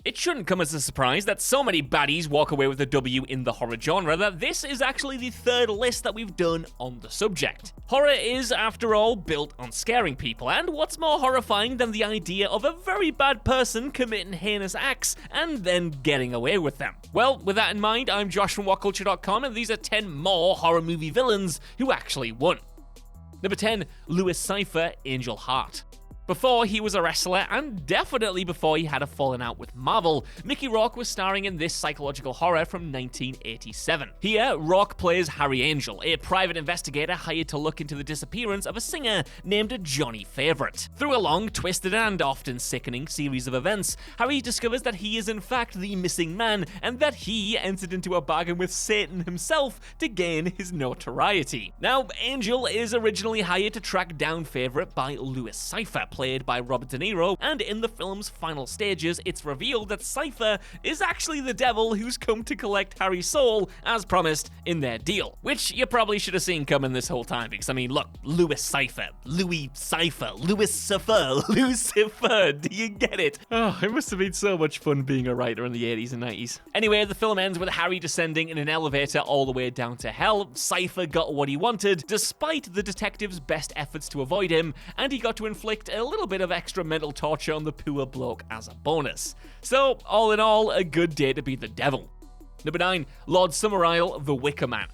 It shouldn't come as a surprise that so many baddies walk away with a W in the horror genre that this is actually the third list that we've done on the subject. Horror is, after all, built on scaring people, and what's more horrifying than the idea of a very bad person committing heinous acts and then getting away with them? Well, with that in mind, I'm Josh from WhatCulture.com, and these are 10 more horror movie villains who actually won. Number 10, Louis Cypher, Angel Heart. Before he was a wrestler, and definitely before he had a falling out with Marvel, Mickey Rourke was starring in this psychological horror from 1987. Here, Rourke plays Harry Angel, a private investigator hired to look into the disappearance of a singer named Johnny Favorite. Through a long, twisted, and often sickening series of events, Harry discovers that he is in fact the missing man, and that he entered into a bargain with Satan himself to gain his notoriety. Now, Angel is originally hired to track down Favorite by Louis Cypher, played by Robert De Niro, and in the film's final stages, it's revealed that Cypher is actually the devil who's come to collect Harry's soul, as promised in their deal. Which you probably should have seen coming this whole time, because I mean, look, Louis Cypher, Lucifer, do you get it? Oh, it must have been so much fun being a writer in the 80s and 90s. Anyway, the film ends with Harry descending in an elevator all the way down to hell. Cypher got what he wanted, despite the detective's best efforts to avoid him, and he got to inflict a little bit of extra mental torture on the poor bloke as a bonus. So, all in all, a good day to be the devil. Number 9, Lord Summerisle, the Wicker Man.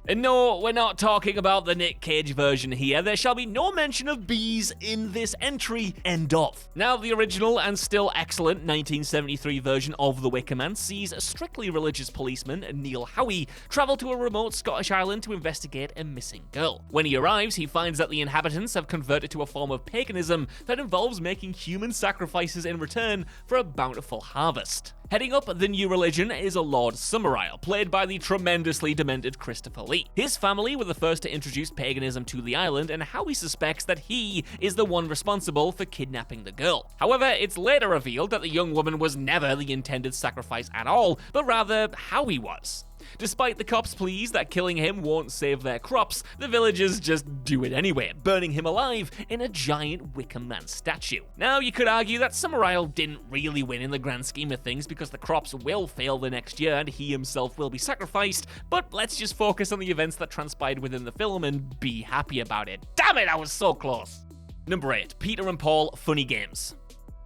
And no, we're not talking about the Nick Cage version here. There shall be no mention of bees in this entry. End of. Now, the original and still excellent 1973 version of The Wicker Man sees a strictly religious policeman, Neil Howie, travel to a remote Scottish island to investigate a missing girl. When he arrives, he finds that the inhabitants have converted to a form of paganism that involves making human sacrifices in return for a bountiful harvest. Heading up the new religion is a Lord Summerisle, played by the tremendously demented Christopher Lee. His family were the first to introduce paganism to the island, and Howie suspects that he is the one responsible for kidnapping the girl. However, it's later revealed that the young woman was never the intended sacrifice at all, but rather Howie was. Despite the cops' pleas that killing him won't save their crops, the villagers just do it anyway, burning him alive in a giant Wicker Man statue. Now, you could argue that Summerisle didn't really win in the grand scheme of things because the crops will fail the next year and he himself will be sacrificed, but let's just focus on the events that transpired within the film and be happy about it. Damn it, I was so close! Number 8, Peter and Paul, Funny Games.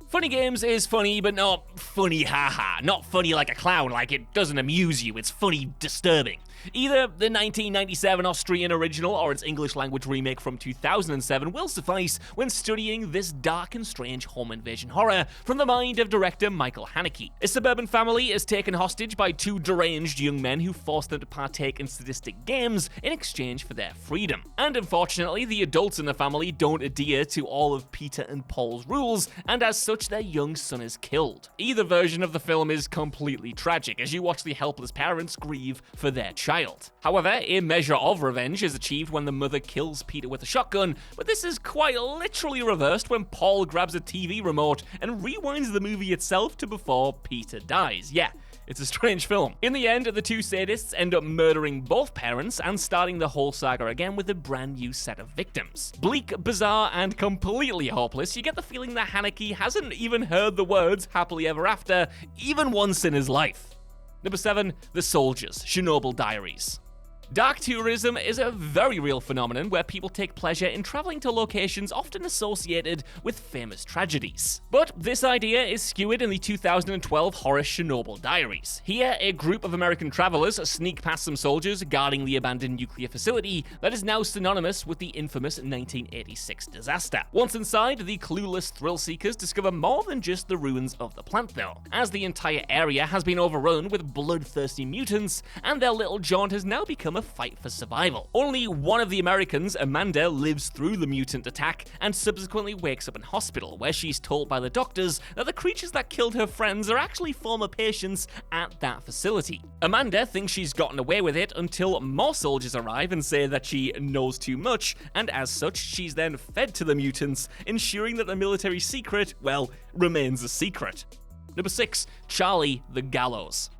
Funny Games is funny, but not funny haha. Not funny like a clown, like it doesn't amuse you, it's funny disturbing. Either the 1997 Austrian original or its English language remake from 2007 will suffice when studying this dark and strange home invasion horror from the mind of director Michael Haneke. A suburban family is taken hostage by two deranged young men who force them to partake in sadistic games in exchange for their freedom. And unfortunately, the adults in the family don't adhere to all of Peter and Paul's rules, and as such, their young son is killed. Either version of the film is completely tragic as you watch the helpless parents grieve for their child. However, a measure of revenge is achieved when the mother kills Peter with a shotgun, but this is quite literally reversed when Paul grabs a TV remote and rewinds the movie itself to before Peter dies. Yeah, it's a strange film. In the end, the two sadists end up murdering both parents and starting the whole saga again with a brand new set of victims. Bleak, bizarre, and completely hopeless, you get the feeling that Haneke hasn't even heard the words happily ever after even once in his life. Number 7, The Soldiers, Chernobyl Diaries. Dark tourism is a very real phenomenon where people take pleasure in traveling to locations often associated with famous tragedies. But this idea is skewered in the 2012 horror Chernobyl Diaries. Here, a group of American travelers sneak past some soldiers guarding the abandoned nuclear facility that is now synonymous with the infamous 1986 disaster. Once inside, the clueless thrill seekers discover more than just the ruins of the plant though, as the entire area has been overrun with bloodthirsty mutants, and their little jaunt has now become a fight for survival. Only one of the Americans, Amanda, lives through the mutant attack and subsequently wakes up in hospital, where she's told by the doctors that the creatures that killed her friends are actually former patients at that facility. Amanda thinks she's gotten away with it until more soldiers arrive and say that she knows too much, and as such, she's then fed to the mutants, ensuring that the military secret, well, remains a secret. Number 6, Charlie the Gallows.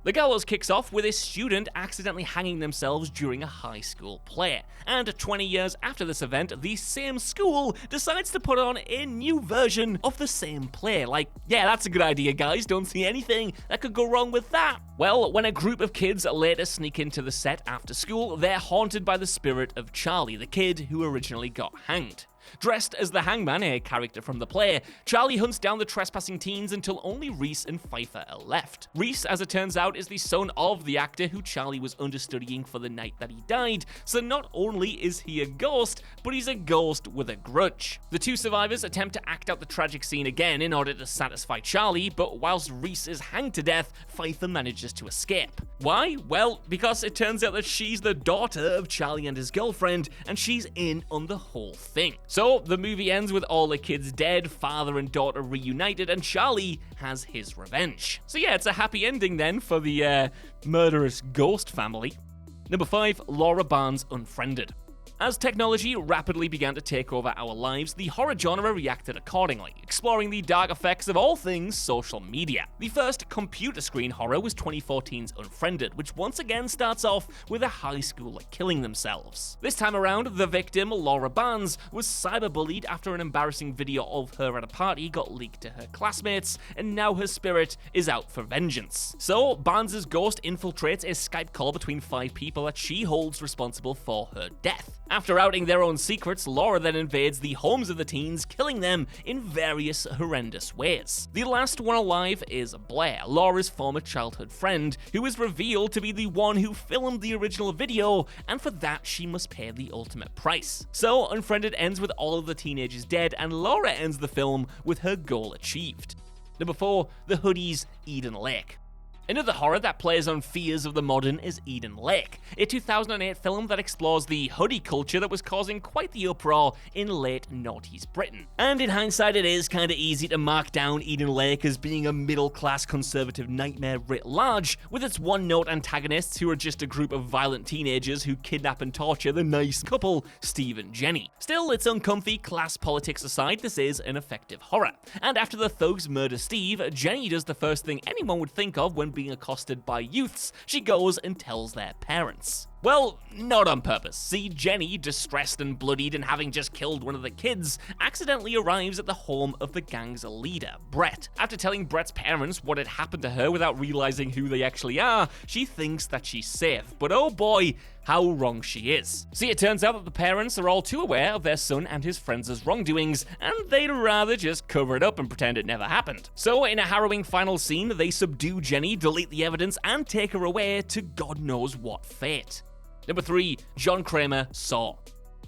The gallows kicks off with a student accidentally hanging themselves during a high school play. And 20 years after this event, the same school decides to put on a new version of the same play. Like, yeah, that's a good idea, guys. Don't see anything that could go wrong with that. Well, when a group of kids later sneak into the set after school, they're haunted by the spirit of Charlie, the kid who originally got hanged. Dressed as the Hangman, a character from the play, Charlie hunts down the trespassing teens until only Reese and CYPHRE are left. Reese, as it turns out, is the son of the actor who Charlie was understudying for the night that he died, so not only is he a ghost, but he's a ghost with a grudge. The two survivors attempt to act out the tragic scene again in order to satisfy Charlie, but whilst Reese is hanged to death, CYPHRE manages to escape. Why? Well, because it turns out that she's the daughter of Charlie and his girlfriend, and she's in on the whole thing. So, the movie ends with all the kids dead, father and daughter reunited, and Charlie has his revenge. So yeah, it's a happy ending then for the murderous ghost family. Number 5, Laura Barnes' Unfriended. As technology rapidly began to take over our lives, the horror genre reacted accordingly, exploring the dark effects of all things social media. The first computer screen horror was 2014's Unfriended, which once again starts off with a high schooler killing themselves. This time around, the victim, Laura Barnes, was cyberbullied after an embarrassing video of her at a party got leaked to her classmates, and now her spirit is out for vengeance. So, Barnes' ghost infiltrates a Skype call between 5 people that she holds responsible for her death. After outing their own secrets, Laura then invades the homes of the teens, killing them in various horrendous ways. The last one alive is Blair, Laura's former childhood friend, who is revealed to be the one who filmed the original video, and for that she must pay the ultimate price. So, Unfriended ends with all of the teenagers dead, and Laura ends the film with her goal achieved. Number 4, The Hoodies' Eden Lake. Another horror that plays on fears of the modern is Eden Lake, a 2008 film that explores the hoodie culture that was causing quite the uproar in late noughties Britain. And in hindsight, it is kinda easy to mark down Eden Lake as being a middle-class conservative nightmare writ large, with its one-note antagonists who are just a group of violent teenagers who kidnap and torture the nice couple, Steve and Jenny. Still, its uncomfy class politics aside, this is an effective horror. And after the thugs murder Steve, Jenny does the first thing anyone would think of when being accosted by youths. She goes and tells their parents. Well, not on purpose. See, Jenny, distressed and bloodied and having just killed one of the kids, accidentally arrives at the home of the gang's leader, Brett. After telling Brett's parents what had happened to her without realizing who they actually are, she thinks that she's safe. But oh boy, how wrong she is. See, it turns out that the parents are all too aware of their son and his friends' wrongdoings, and they'd rather just cover it up and pretend it never happened. So, in a harrowing final scene, they subdue Jenny, delete the evidence, and take her away to God knows what fate. Number 3, John KRAMER, Saw.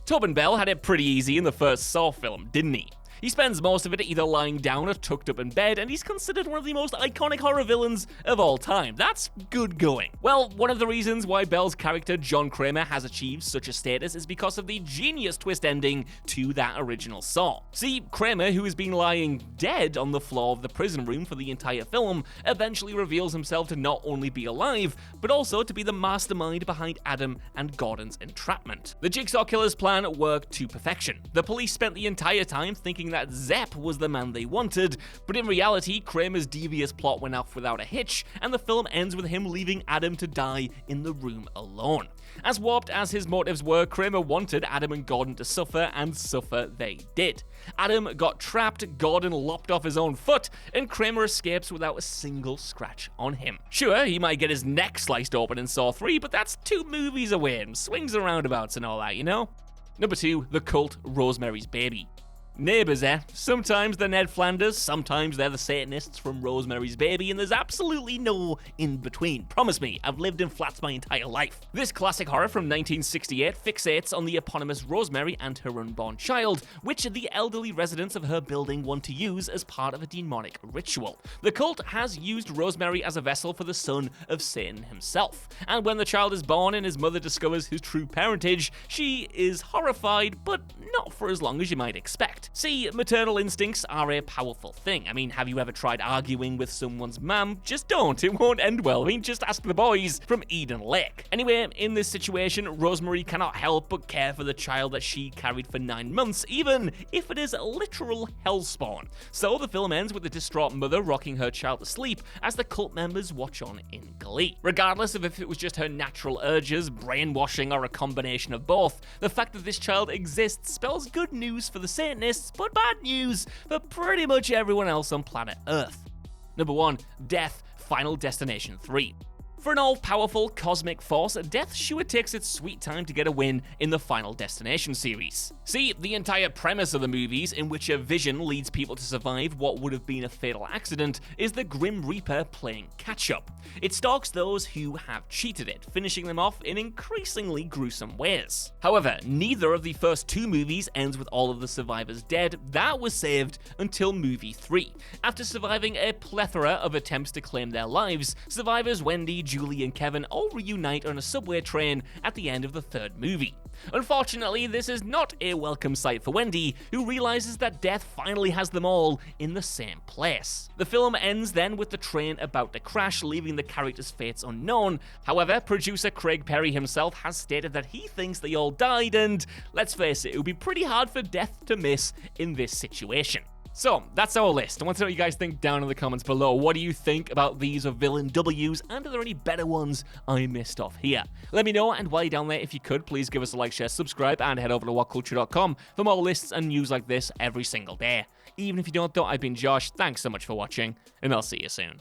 Tobin Bell had it pretty easy in the first Saw film, didn't he? He spends most of it either lying down or tucked up in bed, and he's considered one of the most iconic horror villains of all time. That's good going. Well, one of the reasons why Bell's character John KRAMER has achieved such a status is because of the genius twist ending to that original Saw. See, KRAMER, who has been lying dead on the floor of the prison room for the entire film, eventually reveals himself to not only be alive, but also to be the mastermind behind Adam and Gordon's entrapment. The Jigsaw Killer's plan worked to perfection. The police spent the entire time thinking that Zepp was the man they wanted, but in reality, KRAMER's devious plot went off without a hitch, and the film ends with him leaving Adam to die in the room alone. As warped as his motives were, KRAMER wanted Adam and Gordon to suffer, and suffer they did. Adam got trapped, Gordon lopped off his own foot, and KRAMER escapes without a single scratch on him. Sure, he might get his neck sliced open in Saw 3, but that's 2 movies away, and swings and roundabouts and all that, you know? Number 2, the cult Rosemary's Baby. Neighbours, eh? Sometimes they're Ned Flanders, sometimes they're the Satanists from Rosemary's Baby, and there's absolutely no in-between. Promise me, I've lived in flats my entire life. This classic horror from 1968 fixates on the eponymous Rosemary and her unborn child, which the elderly residents of her building want to use as part of a demonic ritual. The cult has used Rosemary as a vessel for the son of Satan himself, and when the child is born and his mother discovers his true parentage, she is horrified, but not for as long as you might expect. instinct. See, maternal instincts are a powerful thing. I mean, have you ever tried arguing with someone's mum? Just don't, it won't end well. I mean, just ask the boys from Eden Lake. Anyway, in this situation, Rosemary cannot help but care for the child that she carried for 9 months, even if it is literal hellspawn. So the film ends with the distraught mother rocking her child to sleep as the cult members watch on in glee. Regardless of if it was just her natural urges, brainwashing, or a combination of both, the fact that this child exists spells good news for the Satanists, but bad news for pretty much everyone else on planet Earth. Number 1. Death, Final Destination 3. For an all-powerful cosmic force, Death sure takes its sweet time to get a win in the Final Destination series. See, the entire premise of the movies, in which a vision leads people to survive what would have been a fatal accident, is the Grim Reaper playing catch-up. It stalks those who have cheated it, finishing them off in increasingly gruesome ways. However, neither of the first 2 movies ends with all of the survivors dead. That was saved until movie 3. After surviving a plethora of attempts to claim their lives, survivors Wendy, Julie, and Kevin all reunite on a subway train at the end of the 3rd movie. Unfortunately, this is not a welcome sight for Wendy, who realizes that Death finally has them all in the same place. The film ends then with the train about to crash, leaving the characters' fates unknown. However, producer Craig Perry himself has stated that he thinks they all died, and let's face it would be pretty hard for Death to miss in this situation. So, that's our list. I want to know what you guys think down in the comments below. What do you think about these villain W's, and are there any better ones I missed off here? Let me know, and while you're down there, if you could, please give us a like, share, subscribe, and head over to whatculture.com for more lists and news like this every single day. Even if you don't, though, I've been Josh, thanks so much for watching, and I'll see you soon.